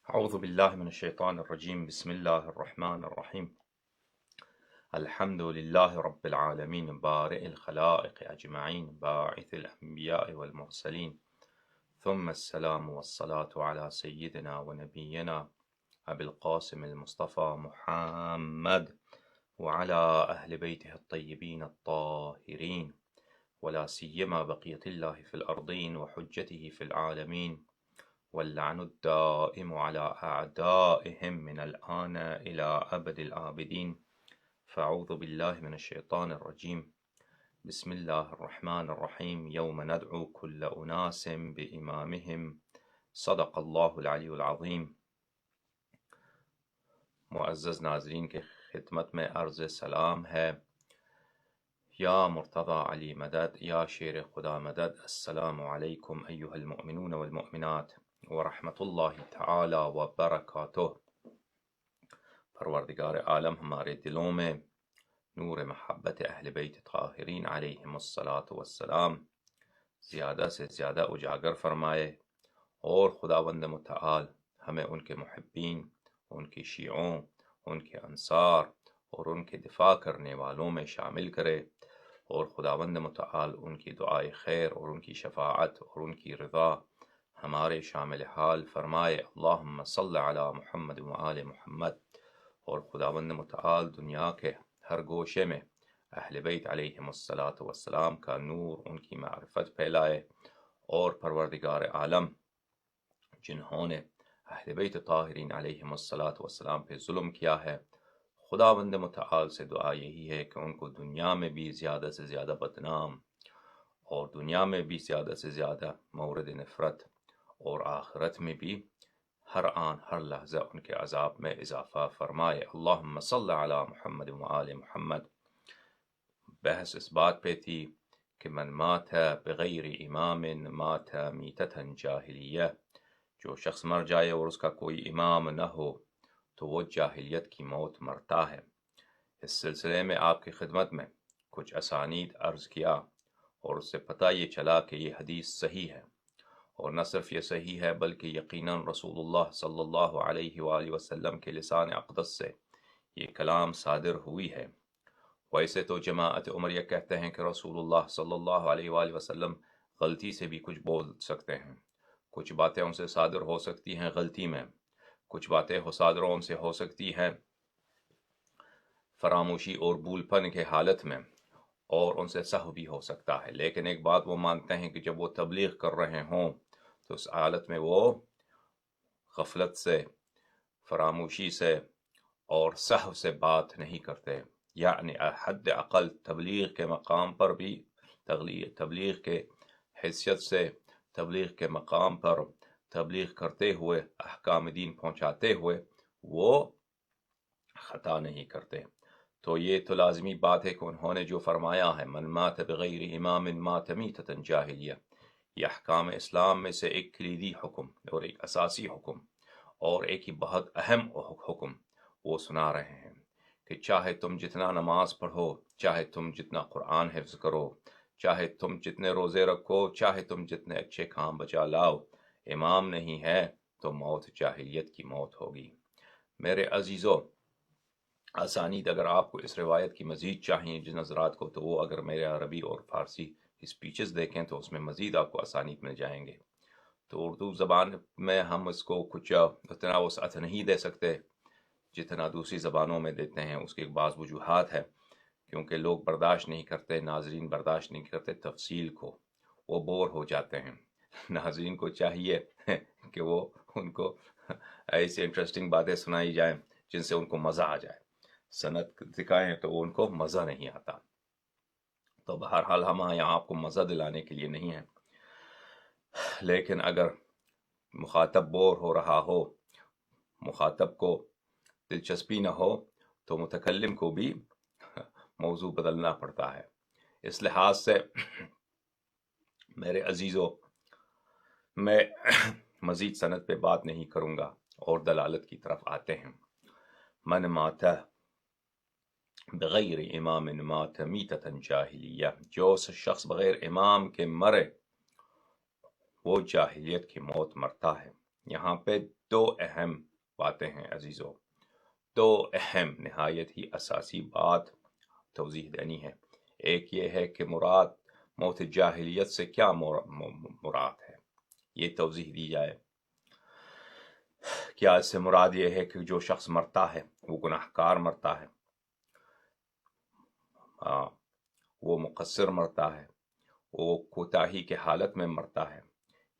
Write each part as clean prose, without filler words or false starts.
أعوذ بالله من الشيطان الرجيم. بسم الله الرحمن الرحيم. الحمد لله رب العالمين بارئ الخلائق أجمعين باعث الأنبياء والمرسلين، ثم السلام والصلاة على سيدنا ونبينا أبي القاسم المصطفى محمد وعلى أهل بيته الطيبين الطاهرين، ولا سيما بقية الله في الأرضين وحجته في العالمين، واللعن الدائم على أعدائهم من الآن إلى أبد الآبدين. فأعوذ بالله من الشيطان الرجيم. بسم الله الرحمن الرحيم. يوم ندعو كل أناس بإمامهم. صدق الله العلی العظیم. معزز ناظرین کے خدمت میں عرض سلام ہے. یا مرتضی علی مدد، یا شیر خدا مدد. السلام علیکم ایها المؤمنون والمؤمنات ورحمۃ اللہ تعالی وبرکاتہ. پروردگار عالم ہمارے دلوں میں نور محبت اہل بیت طاہرین علیہم الصلاۃ والسلام زیادہ سے زیادہ اجاگر فرمائے، اور خداوند متعال ہمیں ان کے محبین، ان کی شیعوں، ان کے انصار اور ان کے دفاع کرنے والوں میں شامل کرے، اور خداوند متعال ان کی دعائے خیر اور ان کی شفاعت اور ان کی رضا ہمارے شامل حال فرمائے. اللہم صل علی محمد وآل محمد. اور خداوند متعال دنیا کے ہر گوشے میں اہل بیت علیہم الصلاۃ والسلام کا نور، ان کی معرفت پھیلائے. اور پروردگار عالم جنہوں نے اہل بیت طاہرین علیہم الصلاۃ والسلام پہ ظلم کیا ہے، خداوند متعال سے دعا یہی ہے کہ ان کو دنیا میں بھی زیادہ سے زیادہ بدنام اور دنیا میں بھی زیادہ سے زیادہ مورد نفرت، اور آخرت میں بھی ہر آن ہر لحظہ ان کے عذاب میں اضافہ فرمائے. اللہم صل علی محمد وآل محمد. بحث اس بات پہ تھی کہ من مات بغیر امام مات میتۃ جاہلیہ. جو شخص مر جائے اور اس کا کوئی امام نہ ہو تو وہ جاہلیت کی موت مرتا ہے. اس سلسلے میں آپ کی خدمت میں کچھ اسانید عرض کیا، اور اس سے پتہ یہ چلا کہ یہ حدیث صحیح ہے، اور نہ صرف یہ صحیح ہے بلکہ یقیناً رسول اللہ صلی اللہ علیہ وآلہ وسلم کے لسان اقدس سے یہ کلام صادر ہوئی ہے. ویسے تو جماعت عمریہ کہتے ہیں کہ رسول اللہ صلی اللہ علیہ وآلہ وسلم غلطی سے بھی کچھ بول سکتے ہیں، کچھ باتیں ان سے صادر ہو سکتی ہیں غلطی میں، کچھ باتیں صادر ان سے ہو سکتی ہیں فراموشی اور بھولپن کے حالت میں، اور ان سے سہو بھی ہو سکتا ہے. لیکن ایک بات وہ مانتے ہیں کہ جب وہ تبلیغ کر رہے ہوں تو اس حالت میں وہ غفلت سے، فراموشی سے اور سہو سے بات نہیں کرتے. یعنی حد اقل تبلیغ کے مقام پر بھی، تبلیغ کے حیثیت سے، تبلیغ کے مقام پر تبلیغ کرتے ہوئے، احکام دین پہنچاتے ہوئے وہ خطا نہیں کرتے. تو یہ تو لازمی بات ہے کہ انہوں نے جو فرمایا ہے من مات بغیر امام مات میتۃ جاہلیہ، یہ احکام اسلام میں سے ایک کلیدی حکم اور ایک اساسی حکم اور ایک ہی بہت اہم حکم وہ سنا رہے ہیں کہ چاہے تم جتنا نماز پڑھو، چاہے تم جتنا قرآن حفظ کرو، چاہے تم جتنے روزے رکھو، چاہے تم جتنے اچھے کام بچا لاؤ، امام نہیں ہے تو موت جاہلیت کی موت ہوگی. میرے عزیزو، اسانید اگر آپ کو اس روایت کی مزید چاہیے جن حضرات کو، تو وہ اگر میرے عربی اور فارسی اسپیچز دیکھیں تو اس میں مزید آپ کو اسانید مل جائیں گے. تو اردو زبان میں ہم اس کو کچھ اتنا وسعت نہیں دے سکتے جتنا دوسری زبانوں میں دیتے ہیں. اس کے بعض وجوہات ہے، کیونکہ لوگ برداشت نہیں کرتے، ناظرین برداشت نہیں کرتے تفصیل کو، وہ بور ہو جاتے ہیں. ناظرین کو چاہیے کہ وہ ان کو ایسی انٹرسٹنگ باتیں سنائی جائیں جن سے ان کو مزہ آ جائے. سند دکھائیں تو وہ ان کو مزہ نہیں آتا. تو بہرحال ہم یہاں آپ کو مزہ دلانے کے لیے نہیں ہیں، لیکن اگر مخاطب بور ہو رہا ہو، مخاطب کو دلچسپی نہ ہو، تو متکلم کو بھی موضوع بدلنا پڑتا ہے. اس لحاظ سے میرے عزیزو، میں مزید سند پہ بات نہیں کروں گا اور دلالت کی طرف آتے ہیں. من مات بغیر امام مات میتۃ جاہلیہ. جو شخص بغیر امام کے مرے وہ جاہلیت کی موت مرتا ہے. یہاں پہ دو اہم باتیں ہیں عزیزو، دو اہم نہایت ہی اساسی بات توضیح دینی ہے۔ ایک یہ ہے کہ مراد موت جاہلیت سے کیا مراد ہے، یہ توضیح دی جائے۔ کیا اس سے مراد یہ ہے کہ جو شخص مرتا ہے وہ گناہ کار مرتا ہے، وہ مقصر مرتا ہے، وہ کوتاہی کے حالت میں مرتا ہے،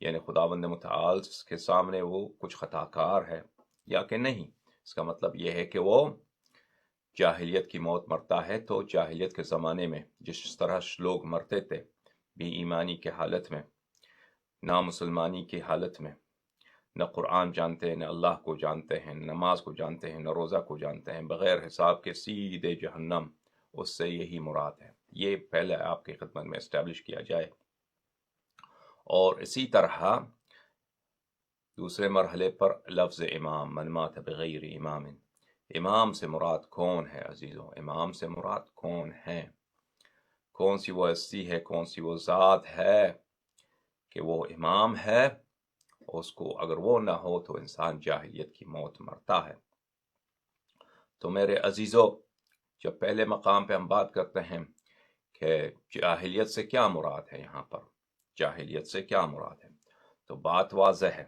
یعنی خداوند متعال کے سامنے وہ کچھ خطا کار ہے، یا کہ نہیں؟ اس کا مطلب یہ ہے کہ وہ جاہلیت کی موت مرتا ہے تو جاہلیت کے زمانے میں جس طرح لوگ مرتے تھے، بے ایمانی کے حالت میں، نامسلمانی کی حالت میں، نہ قرآن جانتے ہیں، نہ اللہ کو جانتے ہیں، نہ نماز کو جانتے ہیں، نہ روزہ کو جانتے ہیں، بغیر حساب کے سیدھے جہنم، اس سے یہی مراد ہے۔ یہ پہلے آپ کی خدمت میں اسٹیبلش کیا جائے۔ اور اسی طرح دوسرے مرحلے پر لفظ امام، من مات بغیر امام، امام سے مراد کون ہے عزیزوں؟ امام سے مراد کون ہے؟ کون سی وہ ہستی ہے، کون سی وہ ذات ہے کہ وہ امام ہے؟ اس کو اگر وہ نہ ہو تو انسان جاہلیت کی موت مرتا ہے۔ تو میرے عزیزو، جب پہلے مقام پہ ہم بات کرتے ہیں کہ جاہلیت سے کیا مراد ہے، یہاں پر جاہلیت سے کیا مراد ہے، تو بات واضح ہے۔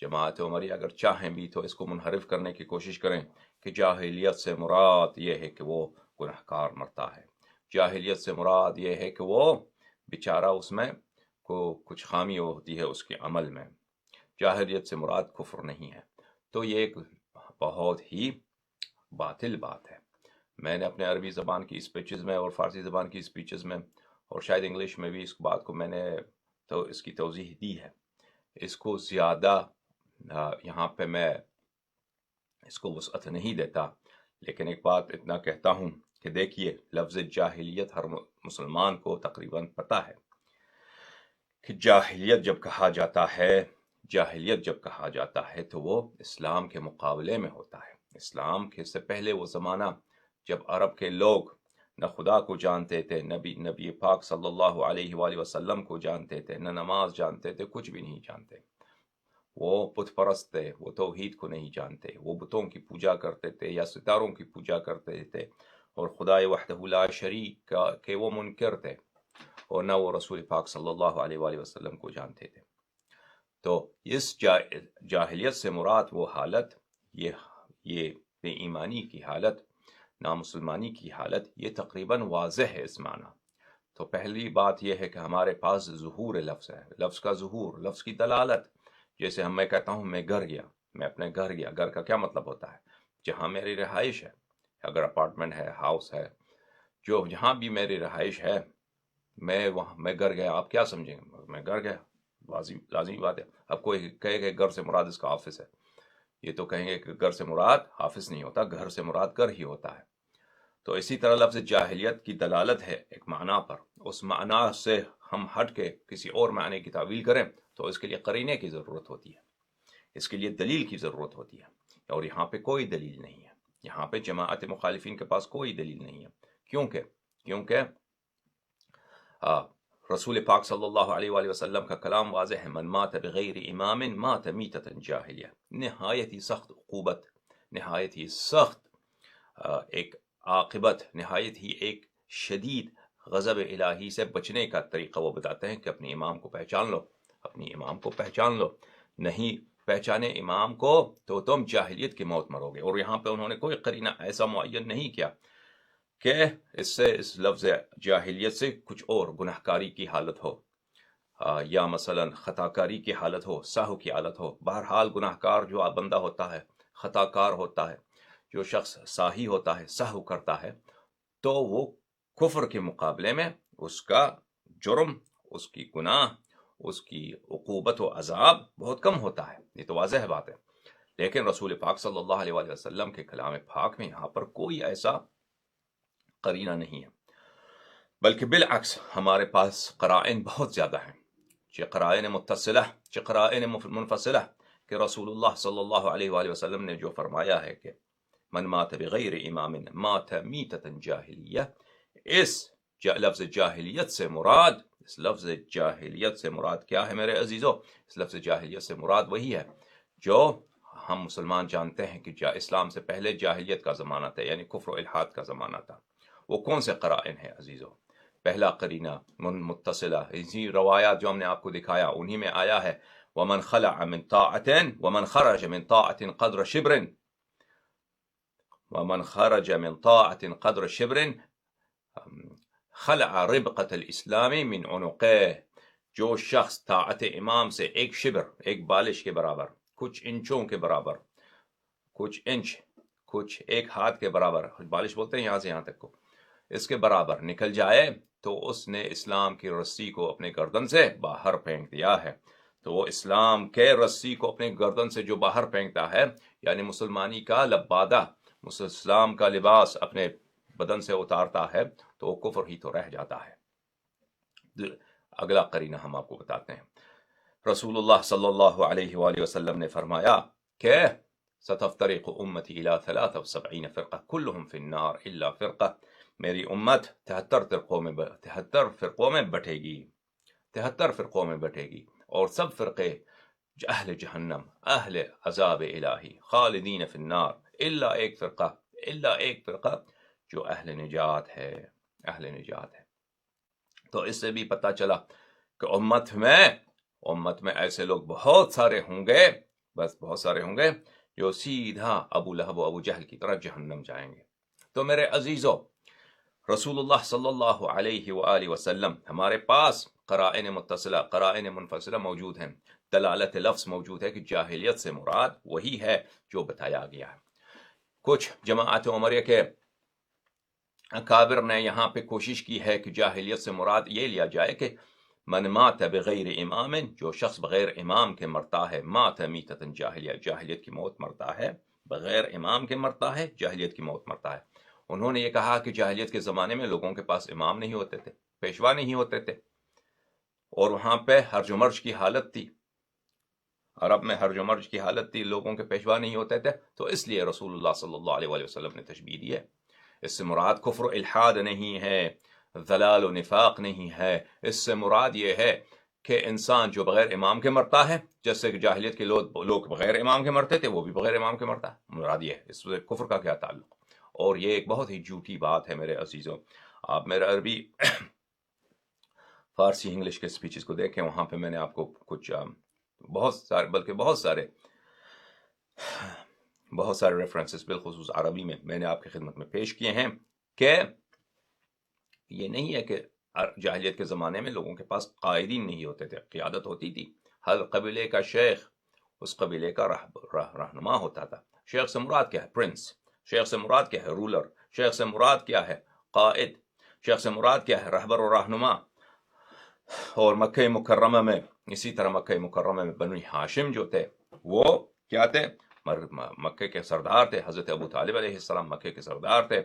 جماعت عمری اگر چاہیں بھی تو اس کو منحرف کرنے کی کوشش کریں کہ جاہلیت سے مراد یہ ہے کہ وہ گناہ کار مرتا ہے، جاہلیت سے مراد یہ ہے کہ وہ بیچارہ اس میں کو کچھ خامی ہوتی ہے اس کے عمل میں، جاہلیت سے مراد کفر نہیں ہے۔ تو یہ ایک بہت ہی باطل بات ہے۔ میں نے اپنے عربی زبان کی اسپیچز میں اور فارسی زبان کی اسپیچز میں اور شاید انگلش میں بھی اس بات کو میں نے تو اس کی توضیح دی ہے۔ اس کو زیادہ یہاں پہ میں اس کو وسعت نہیں دیتا، لیکن ایک بات اتنا کہتا ہوں کہ دیکھیے، لفظ جاہلیت ہر مسلمان کو تقریباً پتہ ہے کہ جاہلیت جب کہا جاتا ہے تو وہ اسلام کے مقابلے میں ہوتا ہے۔ اسلام کے سے پہلے وہ زمانہ جب عرب کے لوگ نہ خدا کو جانتے تھے، نبی پاک صلی اللہ علیہ وآلہ وسلم کو جانتے تھے، نہ نماز جانتے تھے، کچھ بھی نہیں جانتے، وہ بت پرست تھے، وہ توحید کو نہیں جانتے، وہ بتوں کی پوجا کرتے تھے یا ستاروں کی پوجا کرتے تھے، اور خدائے وحدہ لا شریک کے وہ منکر تھے، اور نہ وہ رسول پاک صلی اللہ علیہ وآلہ وسلم کو جانتے تھے۔ تو اس جاہلیت سے مراد وہ حالت، یہ بے ایمانی کی حالت، نامسلمانی کی حالت، یہ تقریباً واضح ہے اس معنی۔ تو پہلی بات یہ ہے کہ ہمارے پاس ظہور لفظ ہے، لفظ کا ظہور، لفظ کی دلالت۔ جیسے میں کہتا ہوں میں گھر گیا، میں اپنے گھر گیا، گھر کا کیا مطلب ہوتا ہے؟ جہاں میری رہائش ہے، اگر اپارٹمنٹ ہے، ہاؤس ہے، جو جہاں بھی میری رہائش ہے، میں گھر گیا، آپ کیا سمجھیں گے؟ میں گھر گیا، لازمی بات ہے۔ اب کوئی کہے کہ گھر سے مراد اس کا آفس ہے، یہ تو کہیں گے کہ گھر سے مراد آفس نہیں ہوتا، گھر سے مراد گھر ہی ہوتا ہے۔ تو اسی طرح لفظ جاہلیت کی دلالت ہے ایک معنی پر، اس معنی سے ہم ہٹ کے کسی اور معنی کی تعویل کریں تو اس کے لیے قرینے کی ضرورت ہوتی ہے، اس کے لیے دلیل کی ضرورت ہوتی ہے، اور یہاں پہ کوئی دلیل نہیں ہے، یہاں پہ جماعت مخالفین کے پاس کوئی دلیل نہیں ہے۔ کیونکہ رسول پاک صلی اللہ علیہ وآلہ وسلم کا کلام واضح ہے، من مات بغیر امام مات میتۃ جاہلیہ، نہایت ہی سخت عقوبت، نہایت ہی سخت ایک عاقبت، نہایت ہی ایک شدید غضب الہی سے بچنے کا طریقہ وہ بتاتے ہیں کہ اپنے امام کو پہچان لو، اپنی امام کو پہچان لو، نہیں پہچانے امام کو تو تم جاہلیت کی موت مرو گے۔ اور یہاں پہ انہوں نے کوئی قرینہ ایسا معین نہیں کیا کہ اس لفظ جاہلیت سے کچھ اور گناہ کاری کی حالت ہو، یا مثلا خطا کاری کی حالت ہو، سہو کی حالت ہو۔ بہرحال گناہ کار جو بندہ ہوتا ہے، خطا کار ہوتا ہے، جو شخص ساہی ہوتا ہے، سہو کرتا ہے، تو وہ کفر کے مقابلے میں اس کا جرم، اس کی گناہ، اس کی عقوبت و عذاب بہت کم ہوتا ہے، یہ تو واضح بات ہے۔ لیکن رسول پاک صلی اللہ علیہ وآلہ وسلم کے کلام پاک میں یہاں پر کوئی ایسا قرینہ نہیں ہے، بلکہ بالعکس ہمارے پاس قرائن بہت زیادہ ہیں، چہ قرائن متصلہ چہ قرائن منفصلہ، کہ رسول اللہ صلی اللہ علیہ وآلہ وسلم نے جو فرمایا ہے کہ من مات بغیر امام مات میتۃ جاہلیہ، اس لفظ جاہلیت سے مراد کیا ہے میرے عزیزو؟ اس لفظ جاہلیت سے مراد وہی ہے جو ہم مسلمان جانتے ہیں کہ اسلام سے پہلے جاہلیت کا زمانہ تھا، یعنی کفر و الحاد کا زمانہ تھا. وہ کون سے قرائن ہیں عزیزو؟ پہلا قرینہ متصلہ، اسی روایات جو ہم نے آپ کو دکھایا انہی میں آیا ہے ومن خلع من طاعة ومن خرج من طاعة قدر شبر ومن خرج من طاعة قدر شبر خلع ربقة الاسلام من عنقه. جو شخص طاعت امام سے ایک شبر، ایک بالش کے برابر، کچھ انچوں کے برابر، کچھ ایک ہاتھ کے برابر، بالش بولتے ہیں یہاں سے یہاں تک کو، اس کے برابر نکل جائے تو اس نے اسلام کی رسی کو اپنے گردن سے باہر پھینک دیا ہے. تو وہ اسلام کے رسی کو اپنے گردن سے جو باہر پھینکتا ہے، یعنی مسلمانی کا لبادہ، اسلام کا لباس اپنے بدن سے اتارتا ہے، تو وہ کفر ہی تو رہ جاتا ہے. اگلا قرینہ ہم آپ کو بتاتے ہیں. رسول اللہ صلی اللہ علیہ وآلہ وسلم نے فرمایا کہ ستفترق امتی الى 73 فرقہ کلہم فی النار الا فرقہ. میری امت 73 فرقوں میں بٹے گی، 73 فرقوں میں بٹے گی، اور سب فرقے اہل جہنم، اہل عذاب الہی، خالدین فی النار، الا ایک فرقہ جو اہل نجات ہے. تو اس سے بھی پتہ چلا کہ امت میں ایسے لوگ بہت سارے ہوں گے جو سیدھا ابو لہب و ابو جہل کی طرح جہنم جائیں گے. تو میرے عزیزو، رسول اللہ صلی اللہ علیہ وآلہ وسلم، ہمارے پاس قرائن متصلہ، قرائن منفصلہ موجود ہیں. دلالت لفظ موجود ہے کہ جاہلیت سے مراد وہی ہے جو بتایا گیا ہے. کچھ جماعت عمریہ کے اکابر نے یہاں پہ کوشش کی ہے کہ جاہلیت سے مراد یہ لیا جائے کہ من مات بغیر امام، جو شخص بغیر امام کے مرتا ہے، مات میتۃ جاہلیہ، جاہلیت کی موت مرتا ہے، بغیر امام کے مرتا ہے، جاہلیت کی موت مرتا ہے. انہوں نے یہ کہا کہ جاہلیت کے زمانے میں لوگوں کے پاس امام نہیں ہوتے تھے، پیشوا نہیں ہوتے تھے، اور وہاں پہ ہرج و مرج کی حالت تھی، عرب میں ہرج و مرج کی حالت تھی، لوگوں کے پیشوا نہیں ہوتے تھے. تو اس لیے رسول اللہ صلی اللہ علیہ وآلہ وسلم نے تشبیہ دی ہے. اس سے مراد کفر و الحاد نہیں ہے، ضلال و نفاق نہیں ہے. اس سے مراد یہ ہے کہ انسان جو بغیر امام کے مرتا ہے، جیسے کہ جاہلیت کے لوگ بغیر امام کے مرتے تھے، وہ بھی بغیر امام کے مرتا ہے. مراد یہ ہے، اس سے کفر کا کیا تعلق؟ اور یہ ایک بہت ہی جھوٹی بات ہے میرے عزیزوں. آپ میرا عربی فارسی انگلش کے سپیچز کو دیکھیں، وہاں پہ میں نے آپ کو کچھ بہت سارے ریفرنسز بالخصوص عربی میں نے آپ کی خدمت میں پیش کیے ہیں کہ یہ نہیں ہے کہ جاہلیت کے زمانے میں لوگوں کے پاس قائدین نہیں ہوتے تھے، قیادت ہوتی تھی. ہر قبیلے کا شیخ اس قبیلے کا رہنما ہوتا تھا. شیخ سے مراد کیا ہے؟ پرنس. شیخ سے مراد کیا ہے؟ رولر. شیخ سے مراد کیا ہے؟ قائد. شیخ سے مراد کیا ہے؟ رہبر و رہنما. اور مکہ مکرمہ میں اسی طرح مکہ مکرمہ میں بنو ہاشم جو تھے وہ کیا تھے؟ مکہ کے سردار تھے. حضرت ابو طالب علیہ السلام مکہ کے سردار تھے،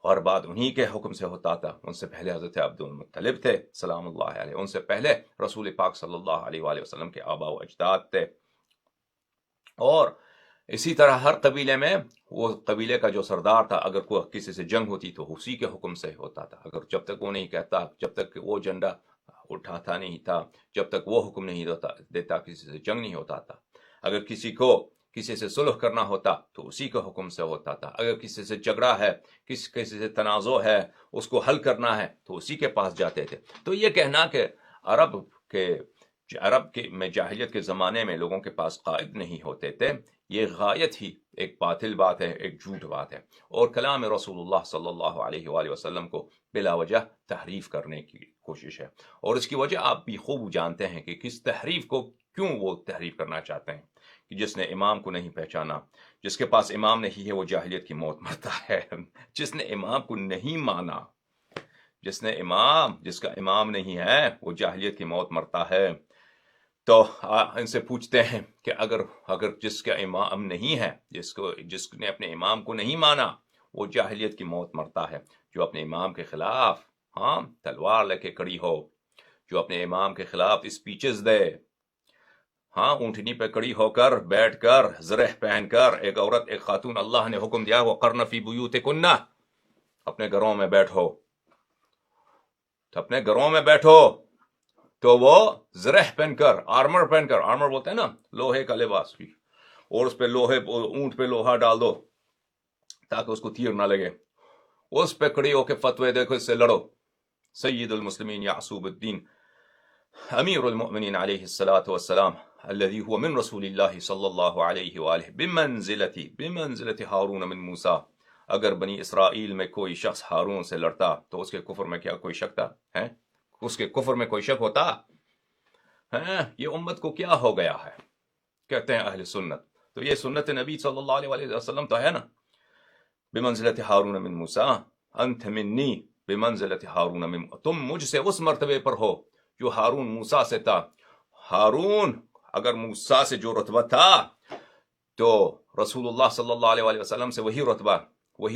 اور بعد انہی کے حکم سے ہوتا تھا. ان سے پہلے حضرت عبد المطلب تھے سلام اللہ علیہ. ان سے پہلے رسول پاک صلی اللہ علیہ وآلہ وسلم کے آباء و اجداد تھے. اور اسی طرح ہر قبیلے میں وہ قبیلے کا جو سردار تھا، اگر کوئی کسی سے جنگ ہوتی تو اسی کے حکم سے ہوتا تھا. اگر جب تک وہ نہیں کہتا، جب تک وہ جھنڈا اٹھاتا نہیں تھا، جب تک وہ حکم نہیں دیتا، کسی سے جنگ نہیں ہوتا تھا. اگر کسی سے صلح کرنا ہوتا تو اسی کے حکم سے ہوتا تھا. اگر کسی سے جھگڑا ہے، کسی سے تنازع ہے، اس کو حل کرنا ہے تو اسی کے پاس جاتے تھے. تو یہ کہنا کہ عرب میں جاہلیت کے زمانے میں لوگوں کے پاس قائد نہیں ہوتے تھے، یہ غایت ہی ایک باطل بات ہے، ایک جھوٹ بات ہے، اور کلام رسول اللہ صلی اللہ علیہ وآلہ وسلم کو بلا وجہ تحریف کرنے کی کوشش ہے. اور اس کی وجہ آپ بھی خوب جانتے ہیں کہ کس تحریف کو کیوں وہ تحریف کرنا چاہتے ہیں. کہ جس نے امام کو نہیں پہچانا، جس کے پاس امام نہیں ہے، وہ جاہلیت کی موت مرتا ہے. جس نے امام کو نہیں مانا، جس کا امام نہیں ہے، وہ جاہلیت کی موت مرتا ہے. تو ان سے پوچھتے ہیں کہ اگر جس کا امام نہیں ہے، جس نے اپنے امام کو نہیں مانا، وہ جاہلیت کی موت مرتا ہے. جو اپنے امام کے خلاف تلوار لے کے کڑی ہو، جو اپنے امام کے خلاف اسپیچز دے، اونٹنی پہ کڑی ہو کر، بیٹھ کر، زرہ پہن کر، ایک خاتون، اللہ نے حکم دیا وقرن فی بیوتکن، اپنے گھروں میں بیٹھو، تو وہ زرہ پہن کر، آرمر بولتے ہیں نا، لوہے کا لباس بھی، اور اس پہ اونٹ پہ لوہا ڈال دو تاکہ اس کو تیر نہ لگے، اس پہ کھڑی ہو کے فتوے دیکھو، اس سے لڑو. سید المسلمین یعصوب الدین امیر المؤمنین علیہ الصلاۃ والسلام الذي هو من رسول اللہ صلی اللہ علیہ وآلہ بمنزلت ہارون من موسیٰ. اگر بنی اسرائیل میں کوئی شخص ہارون سے لڑتا تو اس کے کفر میں کیا کوئی شک تھا؟ اس کے کفر میں کوئی شک ہوتا؟ یہ امت کو کیا ہو گیا ہے؟ کہتے ہیں اہل سنت، تو یہ سنت نبی صلی اللہ علیہ وسلم تو ہے نا. بمنزلت ہارون من موسیٰ انت منی بمنزلت ہارون من، تم مجھ سے اس مرتبے پر ہو جو ہارون موسیٰ سے تھا. ہارون اگر موسیٰ سے جو رتبہ تھا تو رسول اللہ صلی اللہ علیہ وسلم سے وہی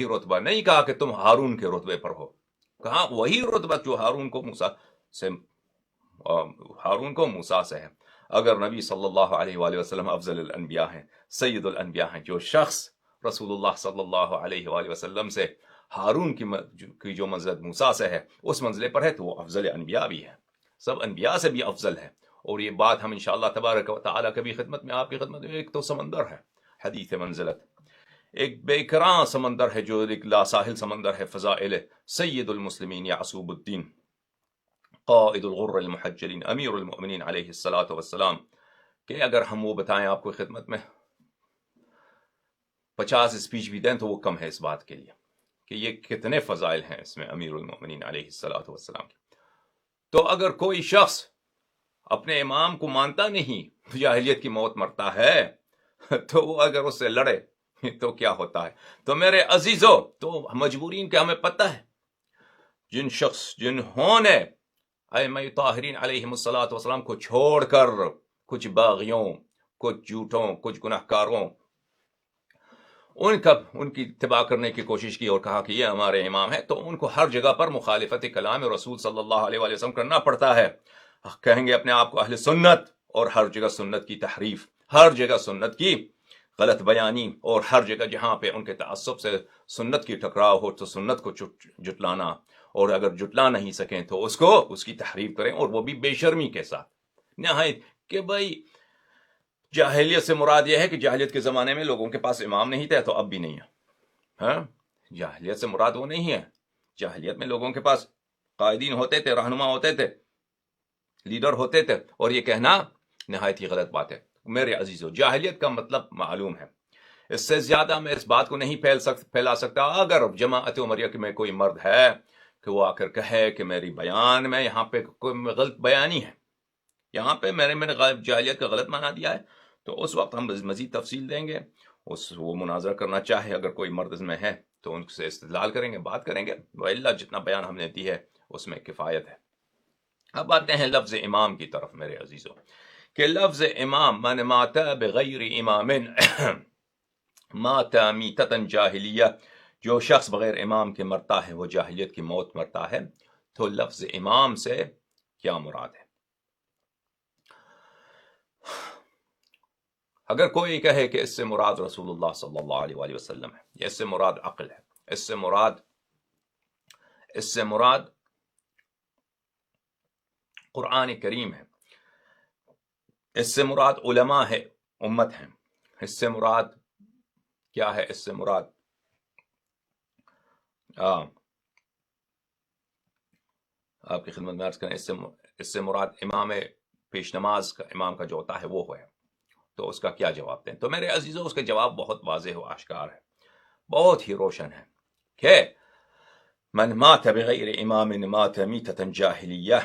رتبہ نہیں کہا کہ تم ہارون کے رتبے پر ہو، کہا وہی رتبہ جو ہارون کو موسیٰ سے ہے. اگر نبی صلی اللہ علیہ وآلہ وسلم افضل الانبیاء ہیں، سید الانبیاء ہیں، جو شخص رسول اللہ صلی اللہ علیہ وآلہ وسلم سے ہارون کی جو منزلت موسیٰ سے ہے اس منزلے پر ہے، تو وہ افضل انبیاء بھی ہے، سب انبیاء سے بھی افضل ہے. اور یہ بات ہم انشاءاللہ تبارک و تعالیٰ کبھی خدمت میں، آپ کی خدمت میں، ایک تو سمندر ہے حدیث منزلت، ایک بے کران سمندر ہے جو ایک لا ساحل سمندر ہے فضائل سید المسلمین یعصوب الدین قائد الغر المحجلین امیر المؤمنین علیہ الصلاۃ والسلام، کہ اگر ہم وہ بتائیں آپ کو خدمت میں 50 اسپیچ بھی دیں تو وہ کم ہے اس بات کے لیے کہ یہ کتنے فضائل ہیں اس میں امیر المؤمنین علیہ الصلاۃ والسلام کے. تو اگر کوئی شخص اپنے امام کو مانتا نہیں، جاہلیت کی موت مرتا ہے، تو وہ اگر اس سے لڑے تو کیا ہوتا ہے؟ تو میرے عزیزو، تو مجبورین کے ہمیں پتہ ہے، جنہوں نے ائمہ طاہرین علیہم الصلاۃ والسلام کو چھوڑ کر کچھ باغیوں، کچھ جھوٹوں، کچھ گناہ کاروں ان کی اتباع کرنے کی کوشش کی اور کہا کہ یہ ہمارے امام ہے، تو ان کو ہر جگہ پر مخالفت کلام رسول صلی اللہ علیہ وآلہ وسلم کرنا پڑتا ہے. کہیں گے اپنے آپ کو اہل سنت، اور ہر جگہ سنت کی تحریف، ہر جگہ سنت کی غلط بیانی، اور ہر جگہ جہاں پہ ان کے تعصب سے سنت کی ٹکراؤ ہو تو سنت کو جٹلانا، اور اگر جٹلا نہیں سکیں تو اس کی تحریف کریں، اور وہ بھی بے شرمی کے ساتھ نہایت. کہ بھائی جاہلیت سے مراد یہ ہے کہ جاہلیت کے زمانے میں لوگوں کے پاس امام نہیں تھے، تو اب بھی نہیں ہے. جاہلیت سے مراد وہ نہیں ہے. جاہلیت میں لوگوں کے پاس قائدین ہوتے تھے، رہنما ہوتے تھے، لیڈر ہوتے تھے، اور یہ کہنا نہایت ہی غلط بات ہے. میرے عزیزو، جاہلیت کا مطلب معلوم ہے، اس سے زیادہ میں اس بات کو نہیں پھیلا سکتا. اگر جماعت عمریہ میں کوئی مرد ہے کہ وہ آ کر کہے کہ میری بیان میں یہاں پہ کوئی غلط بیانی ہے، یہاں پہ میں نے جاہلیت کا غلط معنی دیا ہے، تو اس وقت ہم مزید تفصیل دیں گے. وہ مناظرہ کرنا چاہے اگر کوئی مرد اس میں ہے تو ان سے استدلال کریں گے، بات کریں گے، وَإِلَّا جتنا بیان ہم نے دی ہے اس میں کفایت ہے. اب آتے ہیں لفظ امام کی طرف میرے عزیزوں، کہ لفظ امام من مات بغیر امام مات میتۃ جاہلیہ، جو شخص بغیر امام کے مرتا ہے وہ جاہلیت کی موت مرتا ہے. تو لفظ امام سے کیا مراد ہے؟ اگر کوئی کہے کہ اس سے مراد رسول اللہ صلی اللہ علیہ وآلہ وسلم ہے، یا اس سے مراد عقل ہے، اس سے مراد قرآن کریم ہے، اس سے مراد علماء ہے، امت ہیں، اس سے مراد کیا ہے؟ اس سے مراد آپ کی خدمت میں عرض کریں، اس سے مراد امام پیش نماز کا، امام کا جو ہوتا ہے وہ ہے. تو اس کا کیا جواب دیں؟ تو میرے عزیزوں، اس کا جواب بہت واضح و آشکار ہے، بہت ہی روشن ہے، کہ من مات بغیر امام مات میتۃ جاہلیہ.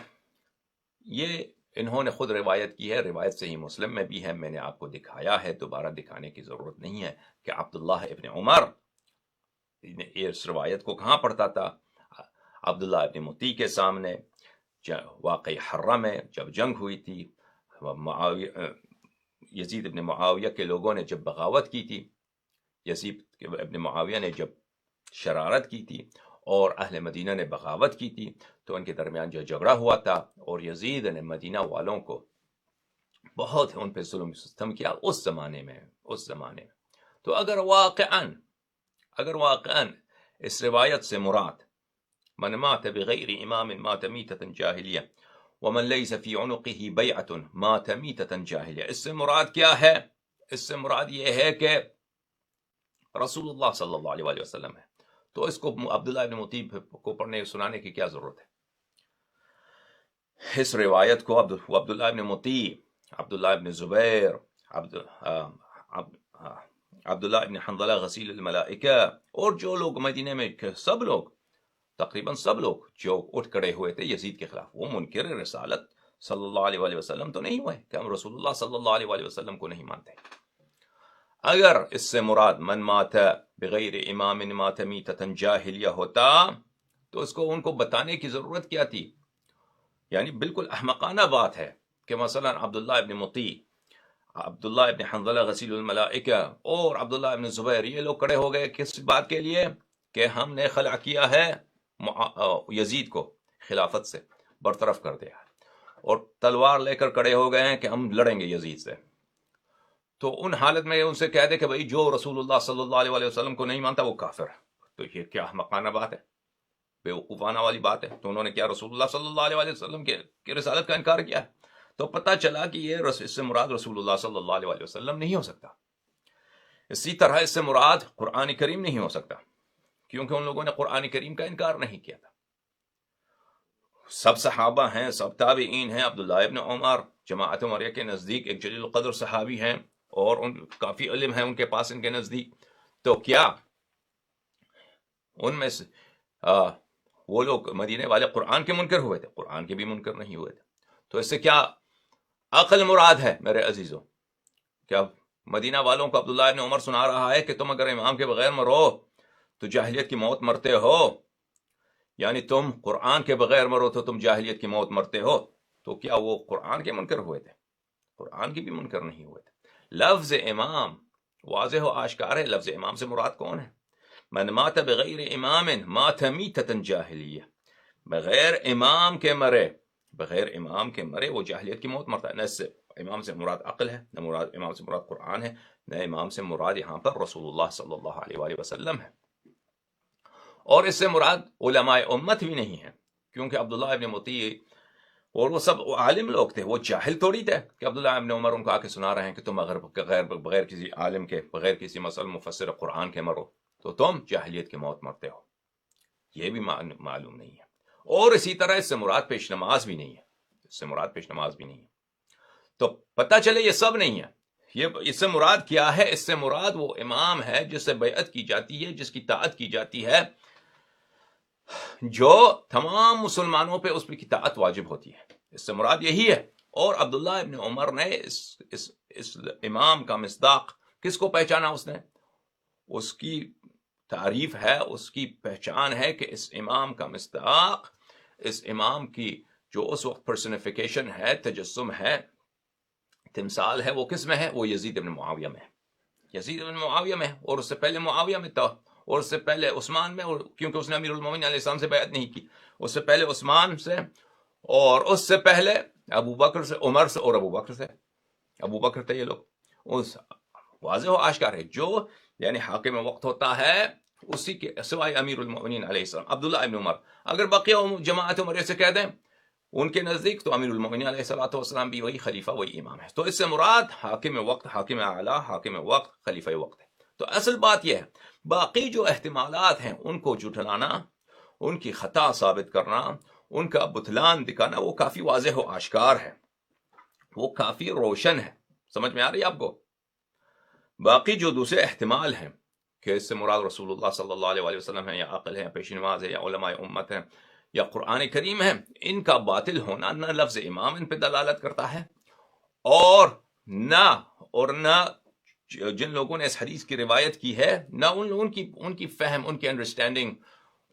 یہ انہوں نے خود روایت کی ہے، روایت صحیح مسلم میں بھی ہے، میں نے آپ کو دکھایا ہے، دوبارہ دکھانے کی ضرورت نہیں ہے، کہ عبداللہ ابن عمر اس روایت کو کہاں پڑھتا تھا؟ عبداللہ ابن مطیع کے سامنے، واقعی حرہ میں جب جنگ ہوئی تھی، یزید ابن معاویہ کے لوگوں نے جب بغاوت کی تھی، یزید ابن معاویہ نے جب شرارت کی تھی اور اہل مدینہ نے بغاوت کی تھی، تو ان کے درمیان جو جھگڑا ہوا تھا، اور یزید نے مدینہ والوں کو بہت ان پہ ظلم ستم کیا اس زمانے میں. تو اگر واقعاً اس روایت سے مراد من مات بغیر امام مات میتۃ جاہلیہ ومن لیس فی عنقہ بیعۃ مات میتۃ جاہلیہ، اس سے مراد کیا ہے؟ اس سے مراد یہ ہے کہ رسول اللہ صلی اللہ علیہ وسلم ہے، تو اس کو عبداللہ ابن مطیع کو پڑھنے سنانے کی کیا ضرورت ہے؟ اس روایت کو عبداللہ ابن مطیع، عبداللہ ابن زبیر، عبداللہ ابن حنظلہ غسیل الملائکہ اور جو لوگ مدینے میں سب لوگ، تقریباً سب لوگ جو اٹھ کھڑے ہوئے تھے یزید کے خلاف، وہ منکر رسالت صلی اللہ علیہ وسلم تو نہیں ہوئے کہ ہم رسول اللہ صلی اللہ علیہ وسلم کو نہیں مانتے۔ اگر اس سے مراد من مات بغیر امام مات میتۃ جاہلیہ ہوتا تو اس کو ان کو بتانے کی ضرورت کیا تھی؟ یعنی بالکل احمقانہ بات ہے کہ مثلا عبداللہ ابن مطیع، عبداللہ ابن حنظلہ غسیل الملائکہ اور عبداللہ ابن زبیر یہ لوگ کھڑے ہو گئے کس بات کے لیے؟ کہ ہم نے خلع کیا ہے یزید کو خلافت سے برطرف کر دیا، اور تلوار لے کر کھڑے ہو گئے ہیں کہ ہم لڑیں گے یزید سے۔ تو ان حالت میں ان سے کہہ دے کہ بھائی جو رسول اللہ صلی اللہ علیہ وسلم کو نہیں مانتا وہ کافر ہے، تو یہ کیا احمقانہ بات ہے، بے وقوفانہ والی بات ہے۔ تو انہوں نے کیا رسول اللہ صلی اللہ علیہ وسلم کی رسالت کا انکار کیا؟ تو پتہ چلا کہ یہ اس سے مراد رسول اللہ صلی اللہ علیہ وسلم نہیں ہو سکتا۔ اسی طرح اس سے مراد قرآن کریم نہیں ہو سکتا، کیونکہ ان لوگوں نے قرآن کریم کا انکار نہیں کیا تھا۔ سب صحابہ ہیں، سب تابعین ہیں، عبداللہ ابن عمر جماعت عمریہ کے نزدیک ایک جلیل القدر صحابی ہیں، اور ان کافی علم ہے ان کے پاس ان کے نزدیک، تو کیا ان میں سے وہ لوگ مدینے والے قرآن کے منکر ہوئے تھے؟ قرآن کے بھی منکر نہیں ہوئے تھے۔ تو اس سے کیا عقل مراد ہے میرے عزیزوں؟ کیا مدینہ والوں کو عبداللہ ابن عمر سنا رہا ہے کہ تم اگر امام کے بغیر مرو تو جاہلیت کی موت مرتے ہو؟ یعنی تم قرآن کے بغیر مرو تو تم جاہلیت کی موت مرتے ہو۔ تو کیا وہ قرآن کے منکر ہوئے تھے؟ قرآن کے بھی منکر نہیں ہوئے تھے۔ لفظ امام واضح و آشکار ہے، لفظ امام سے مراد کون ہے؟ من مات بغیر امام مات میتۃ جاہلیہ، بغیر امام کے مرے، بغیر امام کے مرے وہ جاہلیت کی موت مرتا ہے۔ نہ اس سے امام سے مراد عقل ہے، نہ امام سے مراد قرآن ہے، نہ امام سے مراد یہاں پر رسول اللہ صلی اللہ علیہ وسلم ہے۔ اور اس سے مراد علماء امت بھی نہیں ہے، کیونکہ عبداللہ ابن مطیع اور وہ سب عالم لوگ تھے، وہ جاہل تھوڑی تھے کہ عبداللہ ابن عمر ان کو آ کے سنا رہے ہیں کہ تم اگر بغیر کسی عالم کے، بغیر کسی مسئلہ مفسر قرآن کے مرو تو تم جاہلیت کی موت مرتے ہو۔ یہ بھی معلوم نہیں ہے۔ اور اسی طرح اس سے مراد پیش نماز بھی نہیں ہے، اس سے مراد پیش نماز بھی نہیں ہے۔ تو پتہ چلے یہ سب نہیں ہے۔ یہ اس سے مراد کیا ہے؟ اس سے مراد وہ امام ہے جس سے بیعت کی جاتی ہے، جس کی طاعت کی جاتی ہے، جو تمام مسلمانوں پہ اس کی طاعت واجب ہوتی ہے۔ اس سے مراد یہی ہے۔ اور عبداللہ ابن عمر نے اس امام کا مصداق کس کو پہچانا؟ اس نے، اس کی تعریف ہے، اس کی پہچان ہے کہ اس امام کا مصداق، اس امام کی جو اس وقت پرسنیفیکیشن ہے، تجسم ہے، تمثال ہے، وہ کس میں ہے؟ وہ یزید بن معاویہ میں ہے، یزید بن معاویہ میں، اور اس سے پہلے معاویہ میں تھا، اور اس سے پہلے عثمان میں، کیونکہ اس نے امیر المومنین علیہ السلام سے بیعت نہیں کی، اس سے پہلے عثمان سے، اور اس سے پہلے ابو بکر سے، عمر سے، اور ابو بکر سے۔ ابو بکر تھے یہ لوگ۔ اس واضح و آشکار ہے، جو یعنی حاکم وقت ہوتا ہے اسی کے سوائے امیر المومنین علیہ السلام عبداللہ ابن عمر، اگر بقیہ جماعت عمریہ سے کہہ دیں ان کے نزدیک، تو امیر المومنین علیہ السلام بھی وہی خلیفہ، وہی امام ہے۔ تو اس سے مراد حاکم وقت، حاکم اعلیٰ، حاکم وقت، خلیفہ وقت ہے۔ تو اصل بات یہ ہے، باقی جو احتمالات ہیں ان کو جھٹلانا، ان کی خطا ثابت کرنا، ان کا بتلان دکھانا، وہ کافی واضح و آشکار ہے، وہ کافی روشن ہے۔ سمجھ میں آ رہی ہے آپ کو؟ باقی جو دوسرے احتمال ہیں کہ اس سے مراد رسول اللہ صلی اللہ علیہ وسلم ہے، یا عقل ہے، یا پیش نماز ہے، یا علماء امت ہے، یا قرآن کریم ہے، ان کا باطل ہونا نہ لفظ امام ان پہ دلالت کرتا ہے، اور نہ جن لوگوں نے اس حدیث کی روایت کی ہے، نہ ان کی فہم، ان کی انڈرسٹینڈنگ،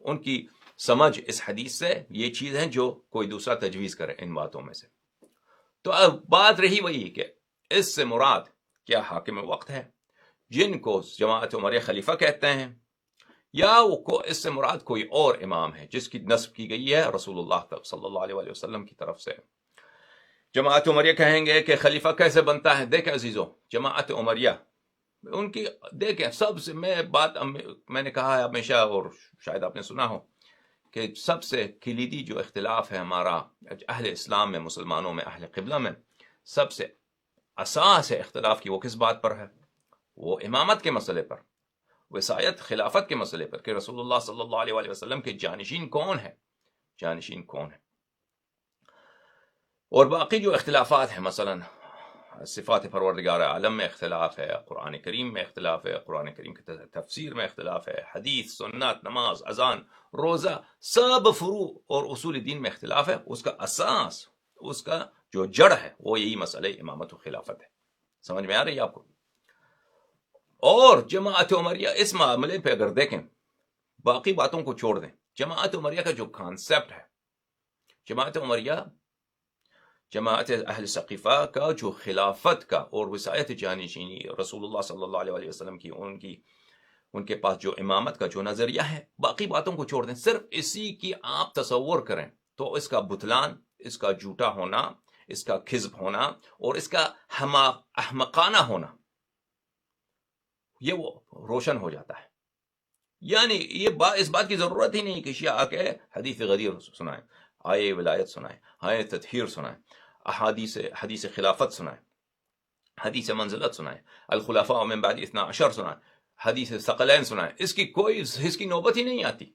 ان کی سمجھ اس حدیث سے یہ چیز ہے جو کوئی دوسرا تجویز کرے ان باتوں میں سے۔ تو اب بات رہی وہی کہ اس سے مراد کیا حاکم وقت ہے جن کو جماعت عمریہ خلیفہ کہتے ہیں، یا اس سے مراد کوئی اور امام ہے جس کی نسب کی گئی ہے رسول اللہ صلی اللہ علیہ وسلم کی طرف سے؟ جماعت عمریہ کہیں گے کہ خلیفہ کیسے بنتا ہے؟ دیکھیں عزیزوں، جماعت عمریہ ان کی، دیکھیں سب سے میں نے کہا ہے ہمیشہ، اور شاید آپ نے سنا ہو کہ سب سے کلیدی جو اختلاف ہے ہمارا اہل اسلام میں، مسلمانوں میں، اہل قبلہ میں، سب سے اساس ہے اختلاف کی وہ کس بات پر ہے؟ وہ امامت کے مسئلے پر، وصایت خلافت کے مسئلے پر، کہ رسول اللہ صلی اللہ علیہ وسلم کے جانشین کون ہے، جانشین کون ہے۔ اور باقی جو اختلافات ہیں، مثلا صفات پروردگار عالم میں اختلاف ہے، قرآن کریم میں اختلاف ہے، قرآن کریم کی تفسیر میں اختلاف ہے، حدیث، سنت، نماز، اذان، روزہ، سب فروع اور اصول دین میں اختلاف ہے، اس کا اساس، اس کا جو جڑ ہے وہ یہی مسئلہ امامت و خلافت ہے۔ سمجھ میں آ رہی ہے آپ کو؟ اور جماعت عمریہ اس معاملے پہ اگر دیکھیں، باقی باتوں کو چھوڑ دیں، جماعت عمریہ کا جو کانسیپٹ ہے، جماعت عمریہ، جماعت اہل ثقیفہ کا جو خلافت کا اور وصایت جانشینی رسول اللہ صلی اللہ علیہ وسلم کی ان کے پاس جو امامت کا جو نظریہ ہے، باقی باتوں کو چھوڑ دیں، صرف اسی کی آپ تصور کریں تو اس کا بتلان، اس کا جھوٹا ہونا، اس کا کذب ہونا اور اس کا احمقانہ ہونا یہ وہ روشن ہو جاتا ہے۔ یعنی یہ اس بات کی ضرورت ہی نہیں کہ شیعہ آ کے حدیث غدیر سنائیں، آئے ولایت سنائیں، آئے تطہیر سنائیں، حدیث خلافت سنائیں، حدیث منزلت سنائیں، الخلفاء من بعد 12 سنائیں، حدیث ثقلین سنائیں، اس کی نوبت ہی نہیں آتی۔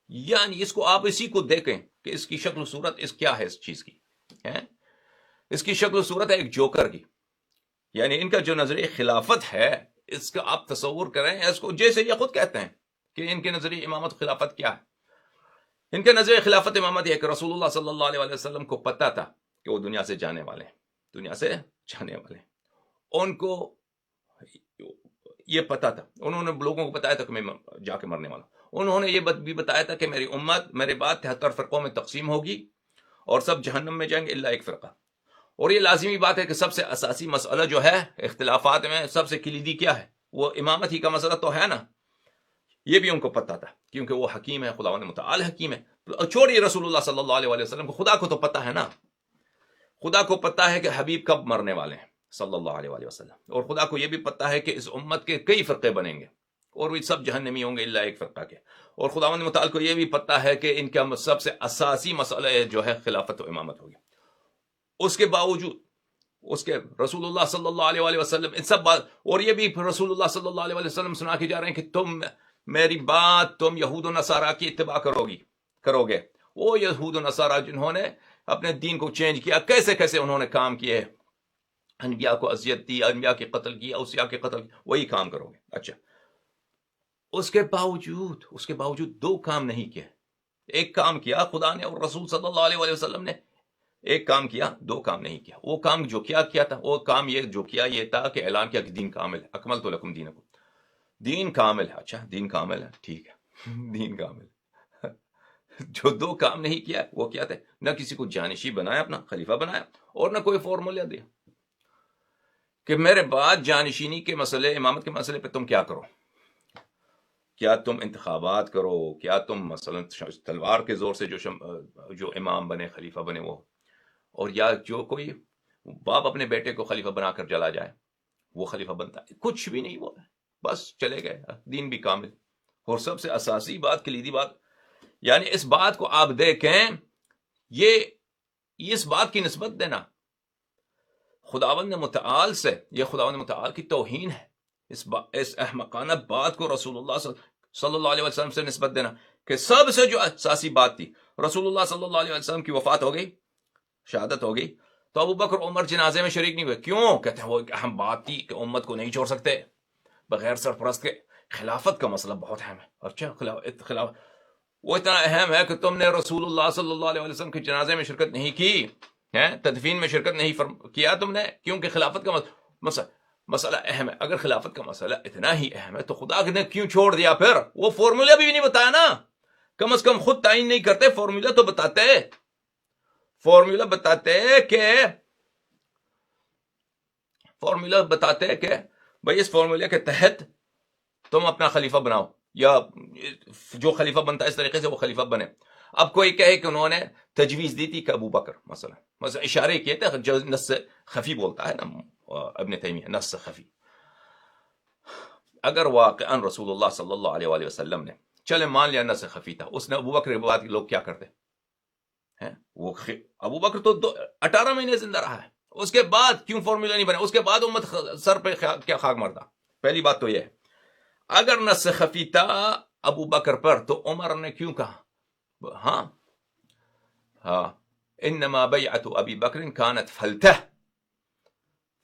یعنی اس کو آپ اسی کو دیکھیں کہ اس کی شکل و صورت اس کیا ہے، اس چیز کی اس کی شکل و صورت ہے ایک جوکر کی۔ یعنی ان کا جو نظریہ خلافت ہے، اس کا آپ تصور کریں، اس کو جیسے یہ خود کہتے ہیں کہ ان کے نظریہ امامت خلافت کیا ہے۔ ان کے نظریہ خلافت امامت یہ کہ رسول اللہ صلی اللہ علیہ وسلم کو پتا تھا کہ وہ دنیا سے جانے والے ہیں، دنیا سے جانے والے ہیں، ان کو یہ پتا تھا، انہوں نے لوگوں کو بتایا تھا کہ میں جا کے مرنے والا ہوں، انہوں نے یہ بھی بتایا تھا کہ میری امت میرے بعد 73 فرقوں میں تقسیم ہوگی اور سب جہنم میں جائیں گے الا ایک فرقہ۔ اور یہ لازمی بات ہے کہ سب سے اساسی مسئلہ جو ہے اختلافات میں سب سے کلیدی کیا ہے، وہ امامت ہی کا مسئلہ تو ہے نا۔ یہ بھی ان کو پتا تھا کیونکہ وہ حکیم ہے، خداوند متعال حکیم ہے۔ چھوڑیے رسول اللہ صلی اللہ علیہ وسلم کو، خدا کو تو پتا ہے نا، خدا کو پتا ہے کہ حبیب کب مرنے والے ہیں صلی اللہ علیہ وسلم، اور خدا کو یہ بھی پتا ہے کہ اس امت کے کئی فرقے بنیں گے اور وہ سب جہنمی ہوں گے الا ایک فرقہ کے، اور خداوند متعال کو یہ بھی پتا ہے کہ ان کا سب سے اساسی مسئلہ جو ہے خلافت و امامت ہوگی۔ اس کے باوجود اس کے رسول اللہ صلی اللہ علیہ وسلم ان سب بات، اور یہ بھی رسول اللہ صلی اللہ علیہ وسلم سنا کے جا رہے ہیں کہ تم میری بات، تم یہود و نصارہ کی اتباع کرو گے۔ وہ یہود و نصارہ جنہوں نے اپنے دین کو چینج کیا، کیسے کیسے انہوں نے کام کیے، انبیاء کو اذیت دی، انبیاء کے قتل کیا، اوصیاء کے قتل کیا، وہی کام کرو گے۔ اچھا، اس کے باوجود 2 کام نہیں کیے۔ ایک کام کیا خدا نے اور رسول صلی اللہ علیہ وسلم نے، ایک کام کیا، 2 کام نہیں کیا۔ وہ کام جو کیا تھا، وہ کام یہ تھا کہ اعلان کیا کہ دین کامل ہے، اکملت لکم دینکم، دین کامل ہے۔ اچھا، دین کامل ہے، ٹھیک ہے، دین کامل ہے۔ جو 2 کام نہیں کیا وہ کیا تھے؟ نہ کسی کو جانشی بنایا، اپنا خلیفہ بنایا، اور نہ کوئی فارمولا دیا کہ میرے بعد جانشینی کے مسئلے، امامت کے مسئلے پہ تم کیا کرو، کیا تم انتخابات کرو، کیا تم مثلا تلوار کے زور سے جو امام بنے، خلیفہ بنے وہ، اور یا جو کوئی باپ اپنے بیٹے کو خلیفہ بنا کر چلا جائے وہ خلیفہ بنتا ہے۔ کچھ بھی نہیں، وہ بس چلے گئے، دین بھی کامل۔ اور سب سے اساسی بات، کلیدی بات، یعنی اس بات کو آپ دیکھیں، یہ اس بات کی نسبت دینا خداوند متعال سے، یہ خداوند متعال کی توہین ہے۔ اس احمقانہ بات کو رسول اللہ صلی اللہ علیہ وسلم سے نسبت دینا کہ سب سے جو اساسی بات تھی، رسول اللہ صلی اللہ علیہ وسلم کی وفات ہو گئی، شہادت ہو گئی، تو ابو بکر عمر جنازے میں شریک نہیں ہوئے۔ کیوں؟ کہتے ہیں وہ ایک اہم بات تھی کہ امت کو نہیں چھوڑ سکتے بغیر سرپرست کے، خلافت کا مسئلہ بہت اہم ہے۔ اچھا، خلاف وہ اتنا اہم ہے کہ تم نے رسول اللہ صلی اللہ علیہ وسلم کے جنازے میں شرکت نہیں کی، تدفین میں شرکت نہیں کیا تم نے، کیونکہ خلافت کا مسئلہ اہم ہے۔ اگر خلافت کا مسئلہ اتنا ہی اہم ہے تو خدا نے کیوں چھوڑ دیا پھر؟ وہ فارمولا بھی نہیں بتایا نا، کم از کم خود تعین نہیں کرتے، فارمولا تو بتاتے، کہ بھائی اس فارمولے کے تحت تم اپنا خلیفہ بناؤ، یا جو خلیفہ بنتا ہے اس طریقے سے وہ خلیفہ بنے۔ اب کوئی کہے کہ انہوں نے تجویز دی تھی کہ ابو بکر، مثلا اشارے کیے تھے، جو نص خفی بولتا ہے نا ابن تیمیہ، نص خفی۔ اگر واقعا رسول اللہ صلی اللہ علیہ وسلم نے، چلے مان لیا نص خفی تھا، اس نے ابو بکر کے بعد لوگ کیا کرتے ہیں؟ وہ ابو بکر تو 18 مہینے زندہ رہا ہے، اس کے بعد کیوں فارمولا نہیں بنا؟ اس کے بعد امت سر پہ کیا خاک مرتا؟ پہلی بات تو یہ ہے، اگر نص خفی تھا ابو بکر پر تو عمر نے کیوں کہا ہاں انما بیعت ابی بکر كانت فلتہ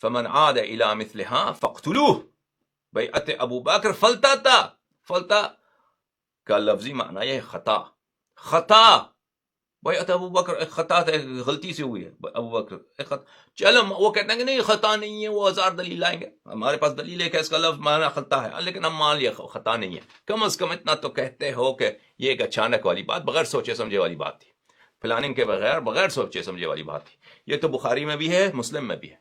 فمن عاد الى مثلها فاقتلوه. بیعت ابو بکر فلتہ تھا. فلتہ کا لفظی معنی یہ خطا. بیعت ابو بکر ایک خطا تھا، غلطی سے ہوئی ہے. ابو بکر ایک خطا. چلو وہ کہتے ہیں کہ نہیں خطا نہیں ہے، وہ ہزار دلیل لائیں گے. ہمارے پاس دلیل ہے کہ اس کا لفظ معنی خطا ہے، لیکن ہم مان لیا خطا نہیں ہے. کم از کم اتنا تو کہتے ہو کہ یہ ایک اچانک والی بات، بغیر سوچے سمجھے والی بات تھی، پلاننگ کے بغیر سوچے سمجھے والی بات تھی. یہ تو بخاری میں بھی ہے، مسلم میں بھی ہے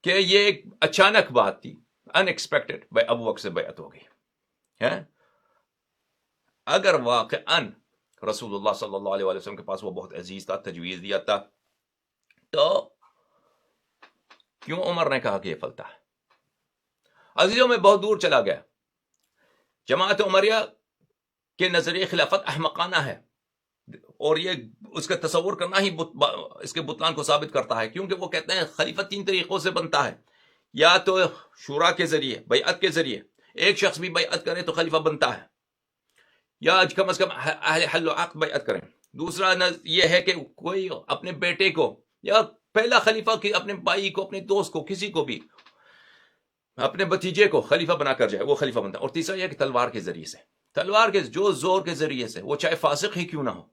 کہ یہ ایک اچانک بات تھی، ان ایکسپیکٹڈ. ابو بکر سے بیعت ہو گئی. اگر واقعاً رسول اللہ صلی اللہ علیہ وسلم کے پاس وہ بہت عزیز تھا، تجویز دیا تھا، تو کیوں عمر نے کہا کہ یہ فلتا ہے؟ عزیزوں میں بہت دور چلا گیا. جماعت عمریہ کے نظریے خلافت احمقانہ ہے، اور یہ اس کا تصور کرنا ہی اس کے بطلان کو ثابت کرتا ہے، کیونکہ وہ کہتے ہیں خلیفت 3 طریقوں سے بنتا ہے. یا تو شورا کے ذریعے، بیعت کے ذریعے، ایک شخص بھی بیعت کرے تو خلیفہ بنتا ہے، یا کم از کم اہل حل و عقد بیعت کریں. دوسرا یہ ہے کہ کوئی اپنے بیٹے کو یا پہلا خلیفہ کی اپنے بھائی کو، اپنے دوست کو، کسی کو بھی، اپنے بھتیجے کو خلیفہ بنا کر جائے، وہ خلیفہ بنتا ہے. اور تیسرا یہ کہ تلوار کے ذریعے سے، تلوار کے جو زور کے ذریعے سے، وہ چاہے فاسق ہی کیوں نہ ہو،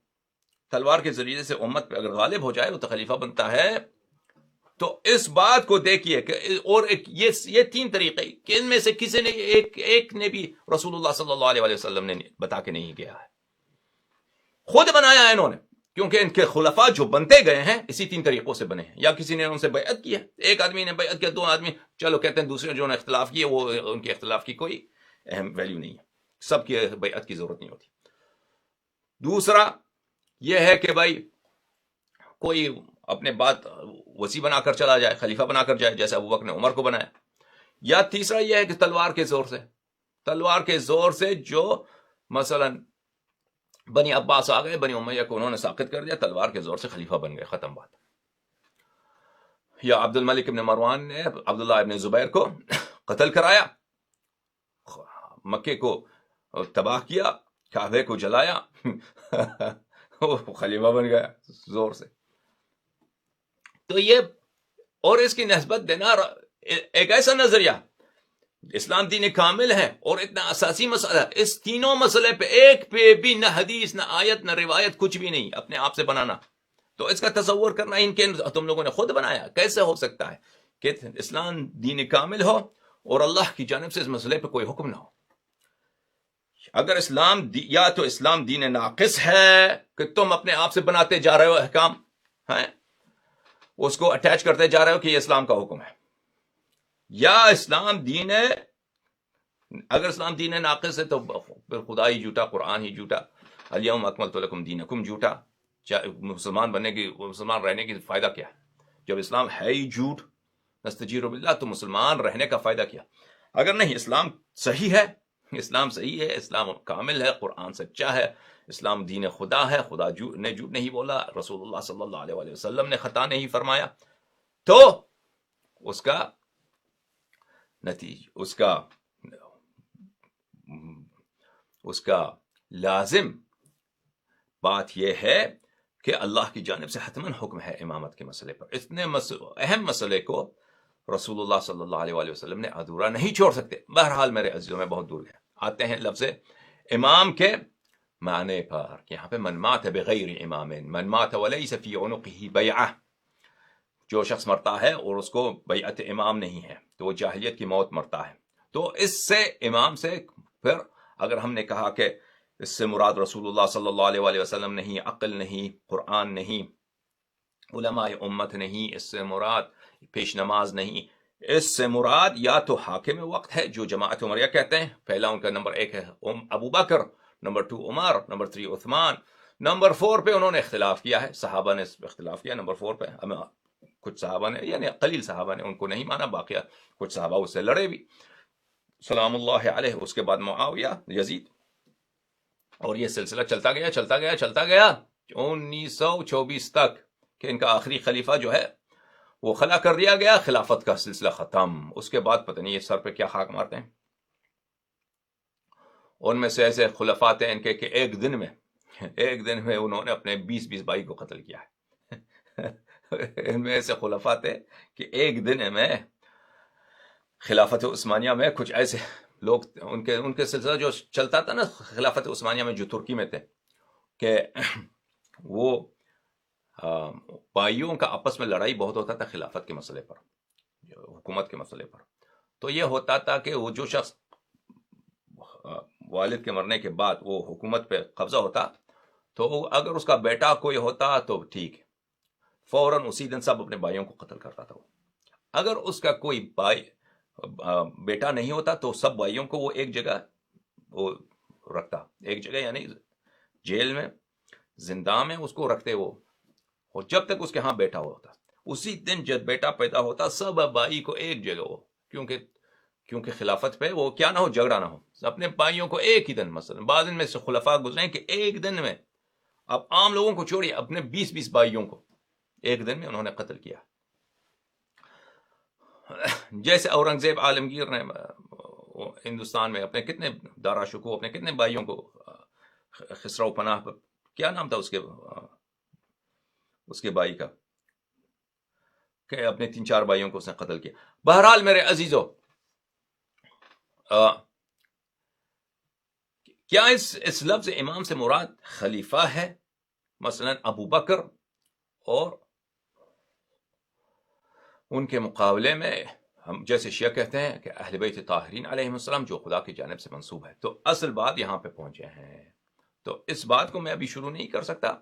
تلوار کے ذریعے سے امت پہ اگر غالب ہو جائے وہ تو خلیفہ بنتا ہے. تو اس بات کو دیکھیے کہ اور یہ 3 طریقے کہ ان میں سے کسی نے ایک نے بھی رسول اللہ صلی اللہ علیہ وسلم نے بتا کے نہیں گیا ہے، خود بنایا ہے انہوں نے. کیونکہ ان کے خلفاء جو بنتے گئے ہیں اسی 3 طریقوں سے بنے ہیں. یا کسی نے ان سے بیعت کی ہے، ایک آدمی نے بیعت کیا، 2 آدمی، چلو کہتے ہیں دوسرے جو نے اختلاف کیے وہ ان کے اختلاف کی کوئی اہم ویلیو نہیں ہے، سب کی بیعت کی ضرورت نہیں ہوتی. دوسرا یہ ہے کہ بھائی کوئی اپنے بات وسیع بنا کر چلا جائے، خلیفہ بنا کر جائے، جیسے ابو بکر نے عمر کو بنایا. یا تیسرا یہ ہے کہ تلوار کے زور سے جو مثلا بنی عباس آ گئے، بنی امیہ کو انہوں نے ساقط کر دیا، تلوار کے زور سے خلیفہ بن گئے، ختم بات. یا عبد الملک ابن مروان نے عبداللہ ابن زبیر کو قتل کرایا، مکے کو تباہ کیا، کعبے کو جلایا، وہ خلیفہ بن گیا زور سے. تو یہ اور اس کی نسبت دینا ایک ایسا نظریہ، اسلام دین کامل ہے اور اتنا اساسی مسئلہ، اس تینوں مسئلے پہ ایک پہ بھی نہ حدیث نہ آیت نہ روایت، کچھ بھی نہیں، اپنے آپ سے بنانا. تو اس کا تصور کرنا ان کے تم لوگوں نے خود بنایا، کیسے ہو سکتا ہے کہ اسلام دین کامل ہو اور اللہ کی جانب سے اس مسئلے پہ کوئی حکم نہ ہو؟ اگر یا تو اسلام دین ناقص ہے کہ تم اپنے آپ سے بناتے جا رہے ہو احکام، اس کو اٹیچ کرتے جا رہے ہو کہ یہ اسلام کا حکم ہے، یا اگر اسلام دین ناقص ہے تو پھر خدا ہی جھوٹا، قرآن ہی جھوٹا، الیوم اکملت لکم دینکم جھوٹا. مسلمان رہنے کی فائدہ کیا ہے جب اسلام ہے ہی جھوٹ؟ نستجیر باللہ، تو مسلمان رہنے کا فائدہ کیا؟ اگر نہیں، اسلام صحیح ہے، اسلام کامل ہے، قرآن سچا ہے، اسلام دین خدا ہے، خدا نے جھوٹ نہیں بولا، رسول اللہ صلی اللہ علیہ وسلم نے خطا نہیں فرمایا، تو اس کا نتیجہ، اس کا لازم بات یہ ہے کہ اللہ کی جانب سے حتماً حکم ہے امامت کے مسئلے پر. اتنے اہم مسئلے کو رسول اللہ صلی اللہ علیہ وسلم نے ادھورا نہیں چھوڑ سکتے. بہرحال میرے عزیزوں میں بہت دور گئے، آتے ہیں لفظ امام کے معنی پر. یہاں پہ من مات بغیر امام، من مات ولیس فی عنقہ بیعہ، جو شخص مرتا ہے اور اس کو بیعت امام نہیں ہے تو وہ جاہلیت کی موت مرتا ہے. تو اس سے امام سے پھر اگر ہم نے کہا کہ اس سے مراد رسول اللہ صلی اللہ علیہ وسلم نہیں، عقل نہیں، قرآن نہیں، علماء امت نہیں، اس سے مراد پیش نماز نہیں، اس سے مراد یا تو حاکم وقت ہے جو جماعت عمریہ کہتے ہیں. پہلا ان کا نمبر 1 ہے ابو بکر، نمبر 2 عمر، نمبر 3 عثمان، نمبر 4 پہ انہوں نے اختلاف کیا ہے، صحابہ نے اختلاف کیا. نمبر 4 پہ کچھ صحابہ نے، یعنی قلیل صحابہ نے ان کو نہیں مانا، باقی کچھ صحابہ اس سے لڑے بھی سلام اللہ علیہ. اس کے بعد معاویہ، یزید، اور یہ سلسلہ چلتا گیا 1924 تک کہ ان کا آخری خلیفہ جو ہے وہ خلا کر دیا گیا، خلافت کا سلسلہ ختم. اس کے بعد پتہ نہیں یہ سر پہ کیا خاک مارتے ہیں. ان میں سے ایسے خلفاء تھے ان کے کہ ایک دن میں انہوں نے اپنے 20 بھائی کو قتل کیا ہے. ان میں ایسے خلفاء تھے کہ ایک دن میں خلافت عثمانیہ میں کچھ ایسے لوگ ان کے سلسلہ جو چلتا تھا نا خلافت عثمانیہ میں جو ترکی میں تھے کہ وہ بھائیوں کا آپس میں لڑائی بہت ہوتا تھا خلافت کے مسئلے پر، حکومت کے مسئلے پر. تو یہ ہوتا تھا کہ وہ جو شخص والد کے مرنے کے بعد وہ حکومت پہ قبضہ ہوتا تو اگر اس کا بیٹا کوئی ہوتا تو ٹھیک ہے، فوراً اسی دن سب اپنے بھائیوں کو قتل کرتا تھا. اگر اس کا کوئی بھائی بیٹا نہیں ہوتا تو سب بھائیوں کو وہ ایک جگہ وہ رکھتا، ایک جگہ یعنی جیل میں زندہ میں اس کو رکھتے وہ، اور جب تک اس کے ہاں بیٹا ہوتا. اسی دن جب بیٹا پیدا ہوتا سب بھائی کو ایک جگہ ہو، کیونکہ خلافت پہ وہ کیا نہ ہو، جھگڑا نہ ہو، اپنے بھائیوں کو ایک ہی دن. مثلا بعض دن میں سے خلفاء گزرے کہ ایک دن میں، اب عام لوگوں کو چھوڑیے، اپنے 20 بھائیوں کو ایک دن میں انہوں نے قتل کیا. جیسے اورنگزیب عالمگیر نے ہندوستان میں اپنے کتنے دارا شکوہ اپنے کتنے بھائیوں کو، خسرو پناہ کیا نام تھا اس کے بھائی کا، کہ اپنے 3-4 بھائیوں کو اس نے قتل کیا. بہرحال میرے عزیزو، کیا اس لفظ امام سے مراد خلیفہ ہے؟ مثلا ابو بکر اور ان کے مقابلے میں ہم جیسے شیعہ کہتے ہیں کہ اہل بیت طاہرین علیہم السلام جو خدا کی جانب سے منسوب ہے. تو اصل بات یہاں پہ پہنچے ہیں، تو اس بات کو میں ابھی شروع نہیں کر سکتا،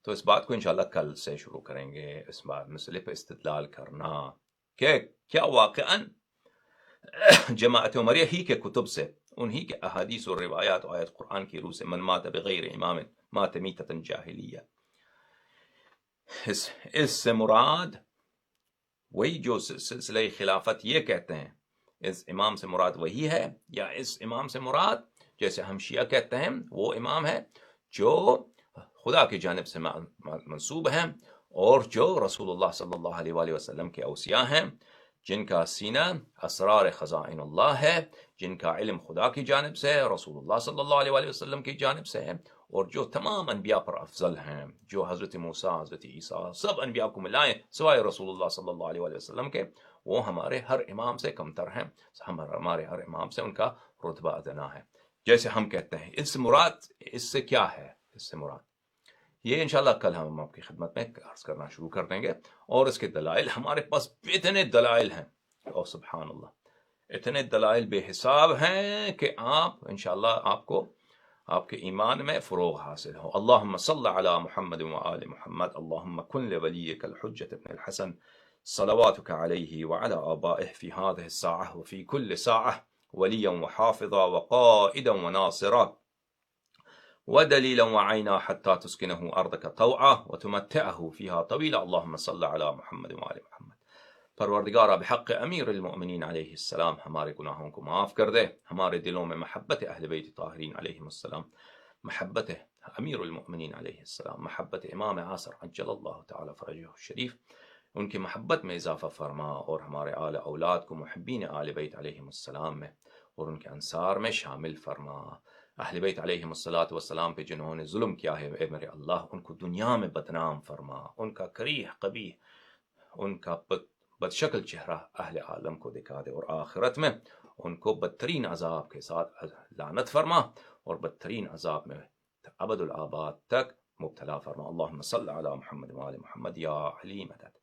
تو اس بات کو انشاءاللہ کل سے شروع کریں گے، اس بات مسئلے پہ استدلال کرنا کہ کیا واقعاً جماعت عمریہ ہی کے کتب سے، انہی کے احادیث اور روایات و آیت قرآن کی روح سے من مات بغیر امام مات میتۃ جاہلیہ، اس سے مراد وہی جو سلسلہ خلافت یہ کہتے ہیں، اس امام سے مراد وہی ہے، یا اس امام سے مراد جیسے ہم شیعہ کہتے ہیں وہ امام ہے جو خدا کی جانب سے منسوب ہیں اور جو رسول اللہ صلی اللہ علیہ وآلہ وسلم کے اوصیاء ہیں، جن کا سینہ اسرار خزائن اللہ ہے، جن کا علم خدا کی جانب سے ہے، رسول اللہ صلی اللہ علیہ وآلہ وسلم کی جانب سے ہے، اور جو تمام انبیاء پر افضل ہیں، جو حضرت موسیٰ، حضرت عیسیٰ، سب انبیاء کو ملائیں سوائے رسول اللہ صلی اللہ علیہ وآلہ وسلم کے، وہ ہمارے ہر امام سے کمتر ہیں، ہمارے ہر امام سے ان کا رتبہ ادنا ہے. جیسے ہم کہتے ہیں اس مراد، اس سے کیا ہے، اس سے مراد یہ انشاءاللہ کل ہم آپ کی خدمت میں عرض کرنا شروع کر دیں گے، اور اس کے دلائل ہمارے پاس اتنے دلائل ہیں، اور سبحان اللہ اتنے دلائل بے حساب ہیں کہ آپ انشاءاللہ آپ کو آپ کے ایمان میں فروغ حاصل ہو. اللہم صل علی محمد وآل محمد، اللہم کن لولیک الحجة ابن الحسن صلواتک علیہ وعلی آبائہ فی هذه الساعة وفی کل ساعة ولیا وحافظا وقائدا وناصرا ودليلا وعينا حتى تسكنه أرضك طوعا وتمتعه فيها طويلا. اللهم صل على محمد وآل محمد. پروردگارہ بحق امیر المؤمنین علیہ السلام ہمارے گناہوں کو معاف کر دے، ہمارے دلوں میں محبت اہل بیت طاہرین علیہ السلام، محبت امیر المؤمنین علیہ السلام، محبت امام عاصر عجل اللہ تعالی فرجہ الشریف، ان کی محبت میں اضافہ فرما، اور ہمارے آل اولاد کو محبین آل بیت علیہ السلام میں اور ان کے انصار میں شامل فرما. اہل بیت علیہم السلام پہ جنہوں نے ظلم کیا ہے، اے میرے اللہ ان کو دنیا میں بدنام فرما، ان کا کریہ قبیح، ان کا بد شکل چہرہ اہل عالم کو دکھا دے، اور آخرت میں ان کو بدترین عذاب کے ساتھ لعنت فرما، اور بدترین عذاب میں ابد الآباد تک مبتلا فرما. اللہم صل علی محمد وآل محمد یا علی مدد.